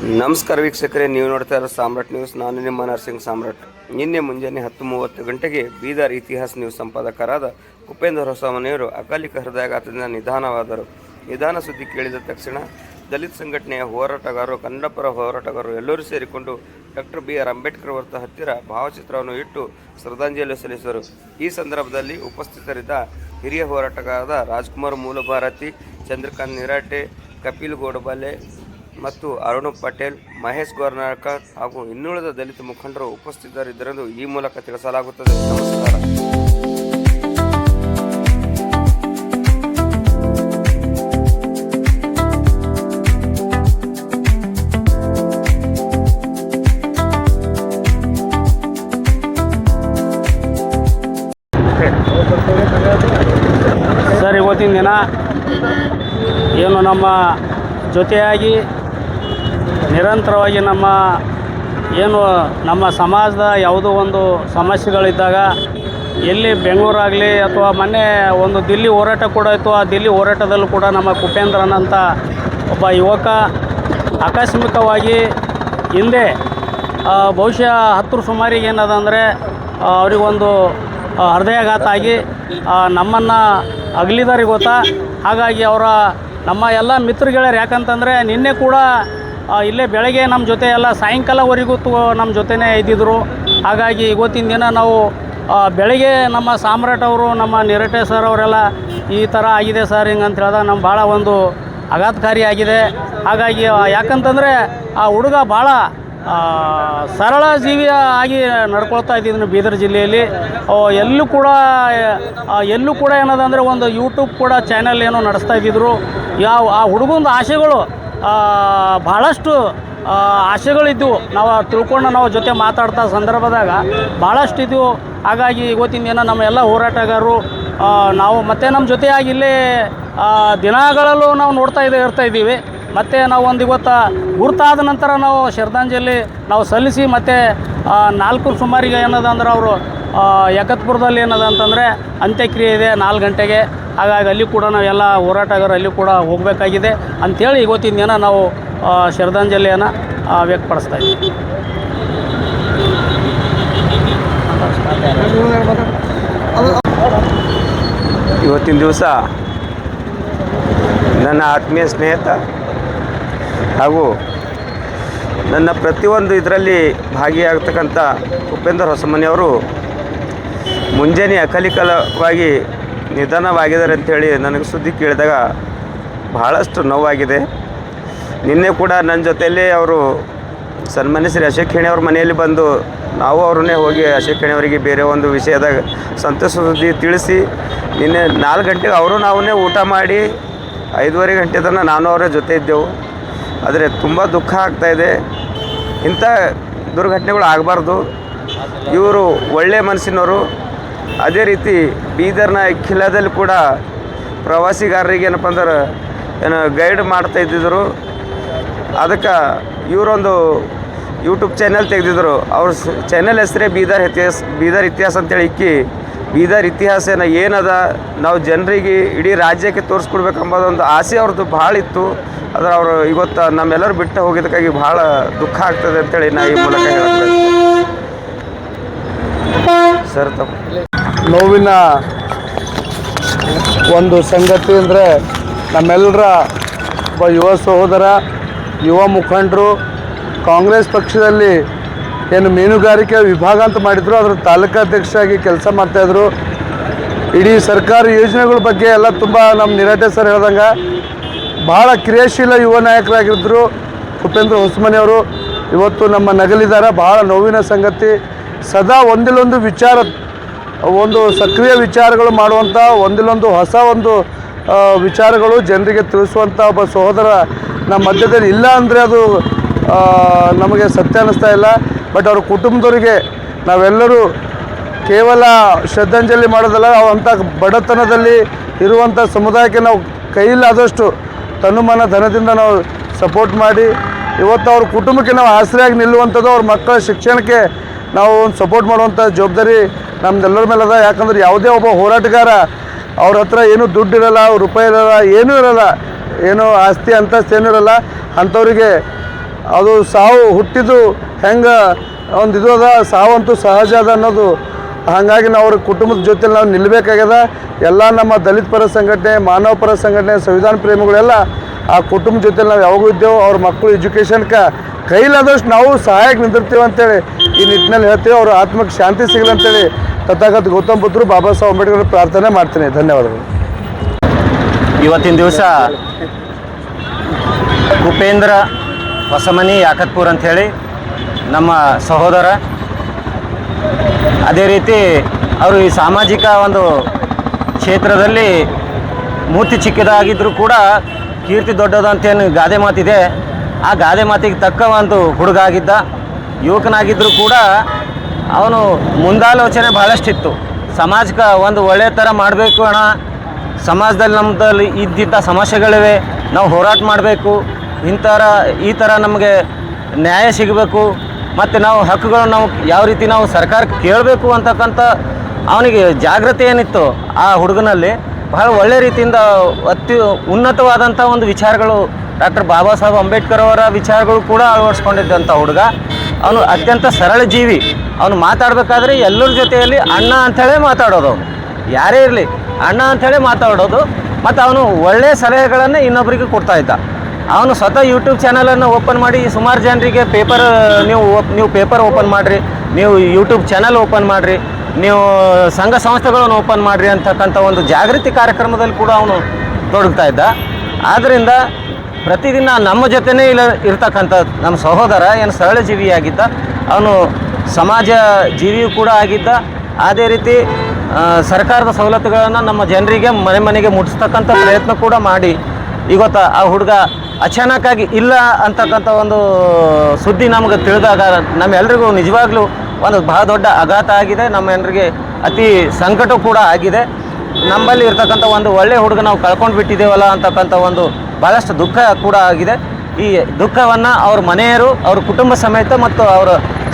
ನಮಸ್ಕಾರ ವೀಕ್ಷಕರೇ, ನೀವು ನೋಡ್ತಾ ಇರೋ ಸಾಮ್ರಾಟ್ ನ್ಯೂಸ್. ನಾನು ನಿಮ್ಮ ನರಸಿಂಗ್ ಸಾಮ್ರಾಟ್. ನಿನ್ನೆ ಮುಂಜಾನೆ 10:30 ಗಂಟೆಗೆ ಬೀದರ್ ಇತಿಹಾಸ ನ್ಯೂಸ್ ಸಂಪಾದಕರಾದ ಉಪೇಂದ್ರ ಹೊಸಮನಿಯವರು ಅಕಾಲಿಕ ಹೃದಯಾಘಾತದಿಂದ ನಿಧನವಾದರು. ನಿಧನ ಸುದ್ದಿ ಕೇಳಿದ ತಕ್ಷಣ ದಲಿತ ಸಂಘಟನೆಯ ಹೋರಾಟಗಾರರು, ಕನ್ನಡಪರ ಹೋರಾಟಗಾರರು ಎಲ್ಲರೂ ಸೇರಿಕೊಂಡು ಡಾಕ್ಟರ್ BR ಅಂಬೇಡ್ಕರ್ ವೃತ್ತ ಹತ್ತಿರ ಭಾವಚಿತ್ರವನ್ನು ಇಟ್ಟು ಶ್ರದ್ಧಾಂಜಲಿ ಸಲ್ಲಿಸಿದರು. ಈ ಸಂದರ್ಭದಲ್ಲಿ ಉಪಸ್ಥಿತರಿದ್ದ ಹಿರಿಯ ಹೋರಾಟಗಾರರಾದ ರಾಜ್ಕುಮಾರ್ ಮೂಲಭಾರತಿ, ಚಂದ್ರಕಾಂತ್ ನಿರಾಟೆ, ಕಪಿಲ್ ಗೋಡಬಾಲೆ ಮತ್ತು ಅರುಣ್ ಪಟೇಲ್, ಮಹೇಶ್ ಗೋರ್ನಾಳ್ಕರ್ ಹಾಗೂ ಇನ್ನುಳಿದ ದಲಿತ ಮುಖಂಡರು ಉಪಸ್ಥಿತರಿದ್ದರೆಂದು ಈ ಮೂಲಕ ತಿಳಿಸಲಾಗುತ್ತದೆ. ನಮಸ್ಕಾರ. ಸರ್, ಇವತ್ತಿನ ದಿನ ಏನು ನಮ್ಮ ಜೊತೆಯಾಗಿ ನಿರಂತರವಾಗಿ ನಮ್ಮ ಸಮಾಜದ ಯಾವುದೋ ಒಂದು ಸಮಸ್ಯೆಗಳಿದ್ದಾಗ ಎಲ್ಲಿ ಬೆಂಗಳೂರಾಗಲಿ ಅಥವಾ ಮೊನ್ನೆ ಒಂದು ದಿಲ್ಲಿ ಹೋರಾಟ ಕೂಡ ಇತ್ತು. ಆ ದಿಲ್ಲಿ ಹೋರಾಟದಲ್ಲೂ ಕೂಡ ನಮ್ಮ ಕುಪೇಂದ್ರನಂತ ಒಬ್ಬ ಯುವಕ ಆಕಸ್ಮಿಕವಾಗಿ ಹಿಂದೆ ಬಹುಶಃ 10 ಸುಮಾರಿಗೆ ಏನದ ಅಂದರೆ ಅವರಿಗೊಂದು ಹೃದಯಾಘಾತ ಆಗಿ ನಮ್ಮನ್ನು ಅಗಲಿದಾರಿಗೆ ಗೊತ್ತಾ. ಹಾಗಾಗಿ ನಮ್ಮ ಎಲ್ಲ ಮಿತ್ರಗೆಳೆಯರು, ಯಾಕಂತಂದರೆ ನಿನ್ನೆ ಕೂಡ ಇಲ್ಲೇ ಬೆಳಗ್ಗೆ ನಮ್ಮ ಜೊತೆ ಎಲ್ಲ ಸಾಯಂಕಾಲವರೆಗೂ ನಮ್ಮ ಜೊತೆನೇ ಇದ್ದಿದ್ದರು. ಹಾಗಾಗಿ ಇವತ್ತಿನ ದಿನ ನಾವು ಬೆಳಗ್ಗೆ ನಮ್ಮ ಸಾಮ್ರಾಟ್ ಅವರು, ನಮ್ಮ ನಿರಟೆ ಸರ್ ಅವರೆಲ್ಲ ಈ ಥರ ಆಗಿದೆ ಸರ್ ಹಿಂಗಂತ ಹೇಳಿದಾಗ ನಮ್ಗೆ ಭಾಳ ಒಂದು ಆಘಾತಕಾರಿ ಆಗಿದೆ. ಹಾಗಾಗಿ ಯಾಕಂತಂದರೆ ಆ ಹುಡುಗ ಭಾಳ ಸರಳ ಜೀವಿ ಆಗಿ ನಡ್ಕೊಳ್ತಾ ಇದ್ದಿದ್ದನ್ನು ಬೀದರ್ ಜಿಲ್ಲೆಯಲ್ಲಿ. ಎಲ್ಲೂ ಕೂಡ ಏನದಂದರೆ ಒಂದು ಯೂಟ್ಯೂಬ್ ಕೂಡ ಚಾನಲ್ ಏನೋ ನಡೆಸ್ತಾ ಇದ್ದಿದ್ರು. ಆ ಹುಡುಗಂದು ಆಸೆಗಳು ಭಾಳಷ್ಟು ಆಸೆಗಳಿದ್ದವು. ನಾವು ಜೊತೆ ಮಾತಾಡ್ತಾ ಸಂದರ್ಭದಾಗ ಭಾಳಷ್ಟು ಇದ್ದವು. ಹಾಗಾಗಿ ಇವತ್ತಿನ ದಿನ ನಮ್ಮ ಎಲ್ಲ ಹೋರಾಟಗಾರರು ನಾವು ಮತ್ತೆ ನಮ್ಮ ಜೊತೆಯಾಗಿ ಇಲ್ಲೇ ದಿನಗಳಲ್ಲೂ ನಾವು ಇರ್ತಾ ಇದ್ದೀವಿ. ಮತ್ತು ನಾವು ಇವತ್ತು ಗುರುತಾದ ನಂತರ ನಾವು ಶ್ರದ್ಧಾಂಜಲಿ ಸಲ್ಲಿಸಿ ಮತ್ತು 4 ಸುಮಾರಿಗೆ ಏನದ ಅಂದ್ರೆ ಅವರು ಯಕತ್ಪುರದಲ್ಲಿ ಏನದ ಅಂತಂದರೆ ಅಂತ್ಯಕ್ರಿಯೆ ಇದೆ 4 ಗಂಟೆಗೆ. ಹಾಗಾಗಿ ಅಲ್ಲಿ ಕೂಡ ನಾವು ಎಲ್ಲ ಹೋರಾಟಗಾರರು ಅಲ್ಲಿ ಕೂಡ ಹೋಗಬೇಕಾಗಿದೆ ಅಂಥೇಳಿ ಇವತ್ತಿನ ದಿನ ನಾವು ಶ್ರದ್ಧಾಂಜಲಿಯನ್ನು ವ್ಯಕ್ತಪಡಿಸ್ತಾ ಇದ್ದೀವಿ. ಇವತ್ತಿನ ದಿವಸ ನನ್ನ ಆತ್ಮೀಯ ಸ್ನೇಹಿತ ಹಾಗೂ ನನ್ನ ಪ್ರತಿಯೊಂದು ಇದರಲ್ಲಿ ಭಾಗಿಯಾಗತಕ್ಕಂಥ ಉಪೇಂದ್ರ ಹೊಸಮನಿಯವರು ಮುಂಜಾನೆ ಅಕಾಲಿಕವಾಗಿ ನಿಧನವಾಗಿದ್ದಾರೆ ಅಂಥೇಳಿ ನನಗೆ ಸುದ್ದಿ ಕೇಳಿದಾಗ ಬಹಳಷ್ಟು ನೋವಾಗಿದೆ. ನಿನ್ನೆ ಕೂಡ ನನ್ನ ಜೊತೆಯಲ್ಲೇ ಅವರು ಸನ್ಮಾನ್ಯ ಶ್ರೀ ಅಶೋಕ್ ಖೇಣಿ ಅವ್ರ ಮನೆಯಲ್ಲಿ ಬಂದು ನಾವು ಅವ್ರನ್ನೇ ಹೋಗಿ ಅಶೋಕ್ ಖೇಣಿ ಅವರಿಗೆ ಬೇರೆ ಒಂದು ವಿಷಯದಾಗ ಸಂತೋಷ ಸುದ್ದಿ ತಿಳಿಸಿ ನಿನ್ನೆ 4 ಗಂಟೆಗೆ ಅವರು ನಾವನ್ನೇ ಊಟ ಮಾಡಿ 5:30 ಗಂಟೆ ತನಕ ನಾನು ಅವರ ಜೊತೆ ಇದ್ದೆವು. ಆದರೆ ತುಂಬ ದುಃಖ ಆಗ್ತಾಯಿದೆ. ಇಂಥ ದುರ್ಘಟನೆಗಳು ಆಗಬಾರ್ದು. ಇವರು ಒಳ್ಳೆಯ ಮನಸ್ಸಿನವರು. ಅದೇ ರೀತಿ ಬೀದರ್ನ ಖಿಲ್ಲಾದಲ್ಲಿ ಕೂಡ ಪ್ರವಾಸಿಗಾರರಿಗೆ ಏನಪ್ಪ ಅಂದ್ರೆ ಗೈಡ್ ಮಾಡ್ತಾ ಇದ್ದಿದ್ದರು. ಅದಕ್ಕೆ ಇವರೊಂದು ಯೂಟ್ಯೂಬ್ ಚಾನೆಲ್ ತೆಗೆದಿದ್ರು. ಅವ್ರ ಚಾನೆಲ್ ಹೆಸರೇ ಬೀದರ್ ಇತಿಹಾಸ ಅಂತೇಳಿ ಇಕ್ಕಿ ಬೀದರ್ ಇತಿಹಾಸ ಏನದ ನಾವು ಜನರಿಗೆ ಇಡೀ ರಾಜ್ಯಕ್ಕೆ ತೋರಿಸ್ಕೊಡ್ಬೇಕಂಬೋದೊಂದು ಆಸೆ ಅವ್ರದ್ದು ಭಾಳ ಇತ್ತು. ಆದರೆ ಅವರು ಇವತ್ತು ನಮ್ಮೆಲ್ಲರೂ ಬಿಟ್ಟು ಹೋಗಿದ್ದಕ್ಕಾಗಿ ಭಾಳ ದುಃಖ ಆಗ್ತದೆ ಅಂತೇಳಿ ನಾ ಈ ಮೂಲಕ ಹೇಳ್ತೀನಿ. ಸರ್, ನೋವಿನ ಒಂದು ಸಂಗತಿ ಅಂದರೆ ನಮ್ಮೆಲ್ಲರ ಒಬ್ಬ ಯುವ ಸಹೋದರ, ಯುವ ಮುಖಂಡರು, ಕಾಂಗ್ರೆಸ್ ಪಕ್ಷದಲ್ಲಿ ಏನು ಮೀನುಗಾರಿಕೆ ವಿಭಾಗ ಅಂತ ಮಾಡಿದ್ರು ಅದರ ತಾಲೂಕಾಧ್ಯಕ್ಷರಾಗಿ ಕೆಲಸ ಮಾಡ್ತಾಯಿದ್ರು. ಇಡೀ ಸರ್ಕಾರಿ ಯೋಜನೆಗಳ ಬಗ್ಗೆ ಎಲ್ಲ ತುಂಬ ನಮ್ಮ ನಿರಾಟೆ ಸರ್ ಹೇಳ್ದಂಗೆ ಭಾಳ ಕ್ರಿಯಾಶೀಲ ಯುವ ನಾಯಕರಾಗಿದ್ದರು ಉಪೇಂದ್ರ ಹೊಸಮನಿಯವರು. ಇವತ್ತು ನಮ್ಮ ನಗಲಿದ್ದಾರೆ. ಭಾಳ ನೋವಿನ ಸಂಗತಿ. ಸದಾ ಒಂದಿಲ್ಲೊಂದು ವಿಚಾರ, ಒಂದು ಸಕ್ರಿಯ ವಿಚಾರಗಳು ಮಾಡುವಂಥ, ಒಂದಿಲ್ಲೊಂದು ಹೊಸ ವಿಚಾರಗಳು ಜನರಿಗೆ ತಿಳಿಸುವಂಥ ಒಬ್ಬ ಸಹೋದರ ನಮ್ಮ ಮಧ್ಯದಲ್ಲಿ ಇಲ್ಲ ಅಂದರೆ ಅದು ನಮಗೆ ಸತ್ಯ ಅನ್ನಿಸ್ತಾ ಇಲ್ಲ. ಬಟ್ ಅವ್ರ ಕುಟುಂಬದವರಿಗೆ ನಾವೆಲ್ಲರೂ ಕೇವಲ ಶ್ರದ್ಧಾಂಜಲಿ ಮಾಡೋದಲ್ಲ, ಅಂಥ ಬಡತನದಲ್ಲಿ ಇರುವಂಥ ಸಮುದಾಯಕ್ಕೆ ನಾವು ಕೈಲಾದಷ್ಟು ತನುಮನ ಧನದಿಂದ ನಾವು ಸಪೋರ್ಟ್ ಮಾಡಿ ಇವತ್ತು ಅವ್ರ ಕುಟುಂಬಕ್ಕೆ ನಾವು ಆಸರೆಯಾಗಿ ನಿಲ್ಲುವಂಥದ್ದು, ಅವ್ರ ಮಕ್ಕಳ ಶಿಕ್ಷಣಕ್ಕೆ ನಾವು ಒಂದು ಸಪೋರ್ಟ್ ಮಾಡುವಂಥ ಜವಾಬ್ದಾರಿ ನಮ್ದೆಲ್ಲರ ಮೇಲೆ ಅದ. ಯಾಕಂದ್ರೆ ಯಾವುದೇ ಒಬ್ಬ ಹೋರಾಟಗಾರ ಅವ್ರ ಹತ್ರ ಏನೂ ದುಡ್ಡು ಇರೋಲ್ಲ, ರೂಪಾಯಿ ಇರೋಲ್ಲ, ಏನೂ ಇರೋಲ್ಲ, ಏನೋ ಆಸ್ತಿ ಅಂತಸ್ತೇನೂ ಇರೋಲ್ಲ. ಅಂಥವ್ರಿಗೆ ಅದು ಸಾವು ಹುಟ್ಟಿದ್ದು ಹೆಂಗೆ ಒಂದು ಇದು ಅದ, ಸಾವಂತೂ ಸಹಜ ಅದ ಅನ್ನೋದು. ಹಾಗಾಗಿ ನಾವು ಅವ್ರ ಕುಟುಂಬದ ಜೊತೆ ನಾವು ನಿಲ್ಲಬೇಕಾಗ್ಯದ. ಎಲ್ಲ ನಮ್ಮ ದಲಿತ ಪರ ಸಂಘಟನೆ, ಮಾನವ ಪರ ಸಂಘಟನೆ, ಸಂವಿಧಾನ ಪ್ರೇಮಿಗಳೆಲ್ಲ ಆ ಕುಟುಂಬ ಜೊತೆ ನಾವು ಯಾವಾಗೂ ಇದ್ದೇವೆ. ಅವ್ರ ಮಕ್ಕಳು ಎಜುಕೇಷನ್ಗೆ ಕೈಲಾದಷ್ಟು ನಾವು ಸಹಾಯಕ್ಕೆ ನಿಂತಿರ್ತೀವಿ ಅಂತೇಳಿ ಈ ನಿಟ್ಟಿನಲ್ಲಿ ಹೇಳ್ತೀವಿ. ಅವ್ರ ಆತ್ಮಕ್ಕೆ ಶಾಂತಿ ಸಿಗಲಿ ಅಂತೇಳಿ ತಥಾಗತ ಗೌತಮ್ ಬುದ್ಧರು, ಬಾಬಾ ಸಾಹೇಬ್ ಅಂಬೇಡ್ಕರ್ ಪ್ರಾರ್ಥನೆ ಮಾಡ್ತೀನಿ. ಧನ್ಯವಾದಗಳು. ಇವತ್ತಿನ ದಿವಸ ಉಪೇಂದ್ರ ಹೊಸಮನಿ ಯಾಕತ್ಪುರ್ ಅಂಥೇಳಿ ನಮ್ಮ ಸಹೋದರ, ಅದೇ ರೀತಿ ಅವರು ಈ ಸಾಮಾಜಿಕ ಒಂದು ಕ್ಷೇತ್ರದಲ್ಲಿ ಮೂರ್ತಿ ಚಿಕ್ಕದಾಗಿದ್ದರೂ ಕೂಡ ಕೀರ್ತಿ ದೊಡ್ಡದು ಅಂತೇನು ಗಾದೆ ಮಾತಿದೆ. ಆ ಗಾದೆ ಮಾತಿಗೆ ತಕ್ಕ ಒಂದು ಹುಡುಗ ಆಗಿದ್ದ, ಯುವಕನಾಗಿದ್ದರೂ ಕೂಡ ಅವನು ಮುಂದಾಲೋಚನೆ ಭಾಳಷ್ಟಿತ್ತು. ಸಮಾಜಕ್ಕೆ ಒಂದು ಒಳ್ಳೆಯ ಥರ ಮಾಡಬೇಕು ಅಣ್ಣ, ಸಮಾಜದಲ್ಲಿ ನಮ್ಮದಲ್ಲಿ ಇದ್ದಿದ್ದ ಸಮಸ್ಯೆಗಳಿವೆ, ನಾವು ಹೋರಾಟ ಮಾಡಬೇಕು, ಈ ಥರ ನಮಗೆ ನ್ಯಾಯ ಸಿಗಬೇಕು, ಮತ್ತು ನಾವು ಹಕ್ಕುಗಳು ನಾವು ಯಾವ ರೀತಿ ನಾವು ಸರ್ಕಾರಕ್ಕೆ ಕೇಳಬೇಕು ಅಂತಕ್ಕಂಥ ಅವನಿಗೆ ಜಾಗೃತಿ ಏನಿತ್ತು ಆ ಹುಡುಗನಲ್ಲಿ, ಬಹಳ ಒಳ್ಳೆಯ ರೀತಿಯಿಂದ ಉನ್ನತವಾದಂಥ ಒಂದು ವಿಚಾರಗಳು, ಡಾಕ್ಟರ್ ಬಾಬಾ ಸಾಹೇಬ್ ಅಂಬೇಡ್ಕರ್ ಅವರ ವಿಚಾರಗಳು ಕೂಡ ಅಳವಡಿಸ್ಕೊಂಡಿದ್ದಂಥ ಹುಡುಗ. ಅವನು ಅತ್ಯಂತ ಸರಳ ಜೀವಿ. ಅವನು ಮಾತಾಡಬೇಕಾದ್ರೆ ಎಲ್ಲರ ಜೊತೆಯಲ್ಲಿ ಅಣ್ಣ ಅಂಥೇಳೇ ಮಾತಾಡೋದು. ಅವನು ಯಾರೇ ಇರಲಿ ಅಣ್ಣ ಅಂಥೇಳಿ ಮಾತಾಡೋದು. ಮತ್ತು ಅವನು ಒಳ್ಳೆಯ ಸಲಹೆಗಳನ್ನು ಇನ್ನೊಬ್ಬರಿಗೆ ಕೊಡ್ತಾಯಿದ್ದ. ಅವನು ಸ್ವತಃ ಯೂಟ್ಯೂಬ್ ಚಾನಲನ್ನು ಓಪನ್ ಮಾಡಿ ಸುಮಾರು ಜನರಿಗೆ ನೀವು ಪೇಪರ್ ಓಪನ್ ಮಾಡಿರಿ, ನೀವು ಯೂಟ್ಯೂಬ್ ಚಾನಲ್ ಓಪನ್ ಮಾಡಿರಿ, ನೀವು ಸಂಘ ಸಂಸ್ಥೆಗಳನ್ನು ಓಪನ್ ಮಾಡಿರಿ ಅಂತಕ್ಕಂಥ ಒಂದು ಜಾಗೃತಿ ಕಾರ್ಯಕ್ರಮದಲ್ಲಿ ಕೂಡ ಅವನು ತೊಡಗ್ತಾ ಇದ್ದ. ಆದ್ದರಿಂದ ಪ್ರತಿದಿನ ನಮ್ಮ ಜೊತೆನೇ ಇರ್ತಕ್ಕಂಥ ನಮ್ಮ ಸಹೋದರ ಏನು ಸರಳ ಜೀವಿಯಾಗಿದ್ದ, ಅವನು ಸಮಾಜ ಜೀವಿಯೂ ಕೂಡ ಆಗಿದ್ದ. ಅದೇ ರೀತಿ ಸರ್ಕಾರದ ಸವಲತ್ತುಗಳನ್ನು ನಮ್ಮ ಜನರಿಗೆ ಮನೆ ಮನೆಗೆ ಮುಟ್ಟಿಸ್ತಕ್ಕಂಥ ಪ್ರಯತ್ನ ಕೂಡ ಮಾಡಿ, ಇವತ್ತು ಆ ಹುಡುಗ ಅಚಾನಕ್ಕಾಗಿ ಇಲ್ಲ ಅಂತಕ್ಕಂಥ ಒಂದು ಸುದ್ದಿ ನಮಗೆ ತಿಳಿದಾಗ ನಮ್ಮೆಲ್ಲರಿಗೂ ನಿಜವಾಗ್ಲೂ ಒಂದು ಬಹಳ ದೊಡ್ಡ ಆಘಾತ ಆಗಿದೆ. ನಮ್ಮೆಲ್ಲರಿಗೆ ಅತಿ ಸಂಕಟ ಕೂಡ ಆಗಿದೆ. ನಮ್ಮಲ್ಲಿ ಇರ್ತಕ್ಕಂಥ ಒಂದು ಒಳ್ಳೆಯ ಹುಡುಗ ನಾವು ಕಳ್ಕೊಂಡು ಬಿಟ್ಟಿದ್ದೇವಲ್ಲ ಅಂತಕ್ಕಂಥ ಒಂದು ಭಾಳಷ್ಟು ದುಃಖ ಕೂಡ ಆಗಿದೆ. ಈ ದುಃಖವನ್ನು ಅವ್ರ ಮನೆಯರು, ಅವ್ರ ಕುಟುಂಬ ಸಮೇತ ಮತ್ತು ಅವರ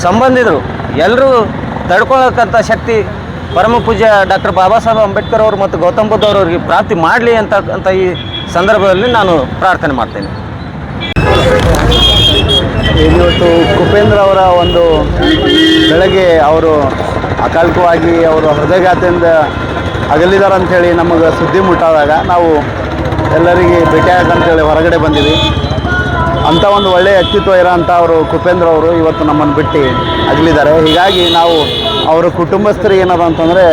ಸಂಬಂಧಿಕರು ಎಲ್ಲರೂ ತಡ್ಕೊಳ್ಳೋಕ್ಕಂಥ ಶಕ್ತಿ ಪರಮ ಪೂಜ್ಯ ಡಾಕ್ಟರ್ ಬಾಬಾ ಸಾಹೇಬ್ ಅಂಬೇಡ್ಕರ್ ಅವರು ಮತ್ತು ಗೌತಮ್ ಬುದ್ಧ ಅವರಿಗೆ ಪ್ರಾಪ್ತಿ ಮಾಡಲಿ ಅಂತ ಈ ಸಂದರ್ಭದಲ್ಲಿ ನಾನು ಪ್ರಾರ್ಥನೆ ಮಾಡ್ತೇನೆ. ಇವತ್ತು ಕುಪೇಂದ್ರ ಅವರ ಒಂದು ಬೆಳಗ್ಗೆ ಅವರು ಅಕಾಲಿಕವಾಗಿ ಅವರು ಹೃದಯಘಾತದಿಂದ ಅಗಲಿದ್ದಾರೆ ಅಂಥೇಳಿ ನಮಗೆ ಸುದ್ದಿ ಮುಟ್ಟಾದಾಗ ನಾವು ಎಲ್ಲರಿಗೆ ಭೇಟಿಯಾಗಂತೇಳಿ ಹೊರಗಡೆ ಬಂದಿವಿ. ಅಂಥ ಒಂದು ಒಳ್ಳೆಯ ವ್ಯಕ್ತಿತ್ವ ಇರೋಂಥ ಅವರು ಕುಪೇಂದ್ರ ಅವರು ಇವತ್ತು ನಮ್ಮನ್ನು ಬಿಟ್ಟು ಅಗಲಿದ್ದಾರೆ. ಹೀಗಾಗಿ ನಾವು ಅವರ ಕುಟುಂಬಸ್ಥರಿಗೆ ಏನದ ಅಂತಂದರೆ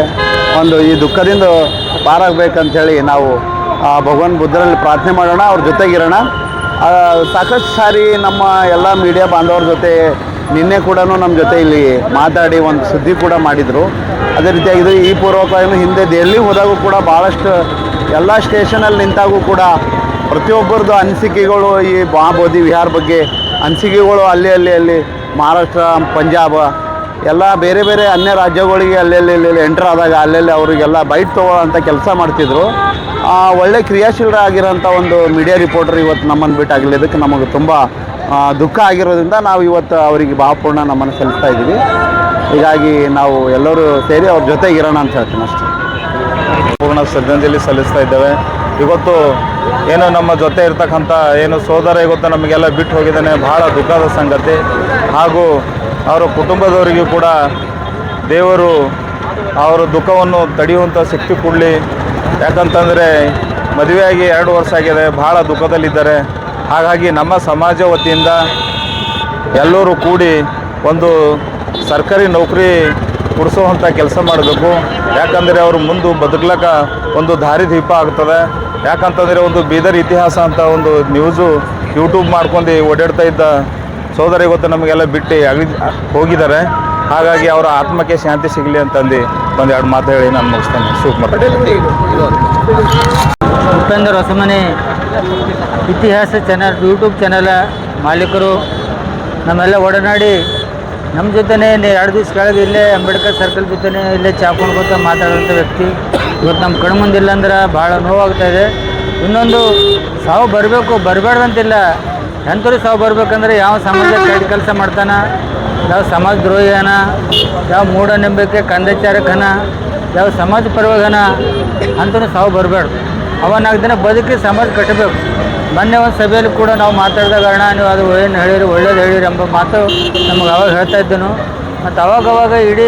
ಒಂದು ಈ ದುಃಖದಿಂದ ಪಾರಾಗಬೇಕಂಥೇಳಿ ನಾವು ಭಗವಾನ್ ಬುದ್ಧರಲ್ಲಿ ಪ್ರಾರ್ಥನೆ ಮಾಡೋಣ, ಅವ್ರ ಜೊತೆಗಿರೋಣ. ಸಾಕಷ್ಟು ಸಾರಿ ನಮ್ಮ ಎಲ್ಲ ಮೀಡಿಯಾ ಬಾಂಧವರ ಜೊತೆ ನಿನ್ನೆ ಕೂಡ ನಮ್ಮ ಜೊತೆ ಇಲ್ಲಿ ಮಾತಾಡಿ ಒಂದು ಸುದ್ದಿ ಕೂಡ ಮಾಡಿದರು. ಅದೇ ರೀತಿಯಾಗಿ ಈ ಪೂರ್ವಕವಾಗಿ ಹಿಂದೆ ದೆಹಲಿ ಹೋದಾಗೂ ಕೂಡ ಭಾಳಷ್ಟು ಎಲ್ಲ ಸ್ಟೇಷನಲ್ಲಿ ನಿಂತಾಗೂ ಕೂಡ ಪ್ರತಿಯೊಬ್ಬರದ್ದು ಅನಿಸಿಕೆಗಳು ಈ ಮಹಾಬೋಧಿ ವಿಹಾರ ಬಗ್ಗೆ ಅನಿಸಿಕೆಗಳು ಅಲ್ಲಿ ಮಹಾರಾಷ್ಟ್ರ, ಪಂಜಾಬ್ ಎಲ್ಲ ಬೇರೆ ಬೇರೆ ಅನ್ಯ ರಾಜ್ಯಗಳಿಗೆ ಅಲ್ಲೆಲ್ಲಿ ಎಂಟ್ರ್ ಆದಾಗ ಅಲ್ಲೆಲ್ಲಿ ಅವರಿಗೆಲ್ಲ ಬೈಟ್ ತೊಗೊಳ್ಳೋಂಥ ಕೆಲಸ ಮಾಡ್ತಿದ್ರು. ಒಳ್ಳೆ ಕ್ರಿಯಾಶೀಲರಾಗಿರೋಂಥ ಒಂದು ಮೀಡಿಯಾ ರಿಪೋರ್ಟರ್ ಇವತ್ತು ನಮ್ಮನ್ನು ಬಿಟ್ಟು ಆಗಲಿದ್ದಕ್ಕೆ ನಮಗೆ ತುಂಬ ದುಃಖ ಆಗಿರೋದ್ರಿಂದ ನಾವು ಇವತ್ತು ಅವರಿಗೆ ಭಾವಪೂರ್ಣ ನಮ್ಮನ್ನು ಸಲ್ಲಿಸ್ತಾ ಇದ್ದೀವಿ. ಹೀಗಾಗಿ ನಾವು ಎಲ್ಲರೂ ಸೇರಿ ಅವ್ರ ಜೊತೆಗಿರೋಣ ಅಂತ ಹೇಳ್ತೀನಿ ಅಷ್ಟೇ. ಪೂರ್ಣ ಶ್ರದ್ಧಾಂಜಲಿ ಸಲ್ಲಿಸ್ತಾ ಇದ್ದೇವೆ. ಇವತ್ತು ಏನು ನಮ್ಮ ಜೊತೆ ಇರ್ತಕ್ಕಂಥ ಏನು ಸೋದರ ಇವತ್ತು ನಮಗೆಲ್ಲ ಬಿಟ್ಟು ಹೋಗಿದ್ದಾನೆ, ಬಹಳ ದುಃಖದ ಸಂಗತಿ. ಹಾಗೂ ಅವರ ಕುಟುಂಬದವರಿಗೂ ಕೂಡ ದೇವರು ಅವರ ದುಃಖವನ್ನು ತಡೆಯುವಂಥ ಶಕ್ತಿ ಕೊಡಲಿ. ಯಾಕಂತಂದರೆ ಮದುವೆಯಾಗಿ 2 ವರ್ಷ ಆಗಿದೆ, ಭಾಳ ದುಃಖದಲ್ಲಿದ್ದಾರೆ. ಹಾಗಾಗಿ ನಮ್ಮ ಸಮಾಜ ವತಿಯಿಂದ ಎಲ್ಲರೂ ಕೂಡಿ ಒಂದು ಸರ್ಕಾರಿ ನೌಕರಿ ಕೊಡಿಸುವಂಥ ಕೆಲಸ ಮಾಡಬೇಕು. ಯಾಕಂದರೆ ಅವರು ಮುಂದೆ ಬದುಕಲಿಕ್ಕೆ ಒಂದು ದಾರಿದೀಪ ಆಗ್ತದೆ. ಯಾಕಂತಂದರೆ ಒಂದು ಬೀದರ್ ಇತಿಹಾಸ ಅಂತ ಒಂದು ನ್ಯೂಸು ಯೂಟ್ಯೂಬ್ ಮಾಡ್ಕೊಂಡು ಓಡಾಡ್ತಾ ಇದ್ದ ಸೋದರ ಇವತ್ತು ನಮಗೆಲ್ಲ ಬಿಟ್ಟು ಹೋಗಿದ್ದಾರೆ. ಹಾಗಾಗಿ ಅವರ ಆತ್ಮಕ್ಕೆ ಶಾಂತಿ ಸಿಗಲಿ ಅಂತಂದು ಒಂದೆರಡು ಮಾತು ಹೇಳಿ ನಾನು ಮುಗಿಸ್ತೇನೆ. ಶಿವಕುಮಾರ್. ಉಪೇಂದ್ರ ಹೊಸಮನಿ ಇತಿಹಾಸ ಚಾನಲ್ ಯೂಟ್ಯೂಬ್ ಚಾನಲ್ ಮಾಲೀಕರು ನಮ್ಮೆಲ್ಲ ಒಡನಾಡಿ ನಮ್ಮ ಜೊತೆನೇ 2 ದಿವಸ ಕೆಳಗೆ ಇಲ್ಲೇ ಅಂಬೇಡ್ಕರ್ ಸರ್ಕಲ್ ಜೊತೆನೇ ಇಲ್ಲೇ ಚಾಕೊಂಡ್ಕೊತ ಮಾತಾಡೋಂಥ ವ್ಯಕ್ತಿ ಇವತ್ತು ನಮ್ಮ ಕಣ್ಮುಂದಿಲ್ಲ ಅಂದ್ರೆ ಭಾಳ ನೋವಾಗ್ತಾಯಿದೆ. ಇನ್ನೊಂದು ಸಾವು ಬರಬೇಡ್ದಂತಿಲ್ಲ. ಎಂಥವ್ರು ಸಾವು ಬರ್ಬೇಕಂದ್ರೆ ಯಾವ ಸಮಾಜಕ್ಕೆ ಕೆಟ್ಟ ಕೆಲಸ ಮಾಡ್ತಾನ, ಯಾವ ಸಮಾಜ ದ್ರೋಹಿಯನ, ಯಾವ ಮೂಢನಂಬಿಕೆ ಕಂದಾಚಾರಕನ, ಯಾವ ಸಮಾಜ ಪರವಾಗನ ಅಂಥವ್ರು ಸಾವು ಬರಬೇಡ್ದು. ಅವ 4 ದಿನ ಬದುಕಿ ಸಮಾಜ ಕಟ್ಟಬೇಕು. ಮೊನ್ನೆ ಒಂದು ಸಭೆಯಲ್ಲಿ ಕೂಡ ನಾವು ಮಾತಾಡಿದಾಗ ಅಣ್ಣ ನೀವು ಅದು ಏನು ಹೇಳಿರಿ ಒಳ್ಳೇದು ಹೇಳಿರಿ ಎಂಬ ಮಾತು ನಮಗೆ ಅವಾಗ ಹೇಳ್ತಾ ಇದ್ದನು. ಮತ್ತು ಅವಾಗವಾಗ ಇಡೀ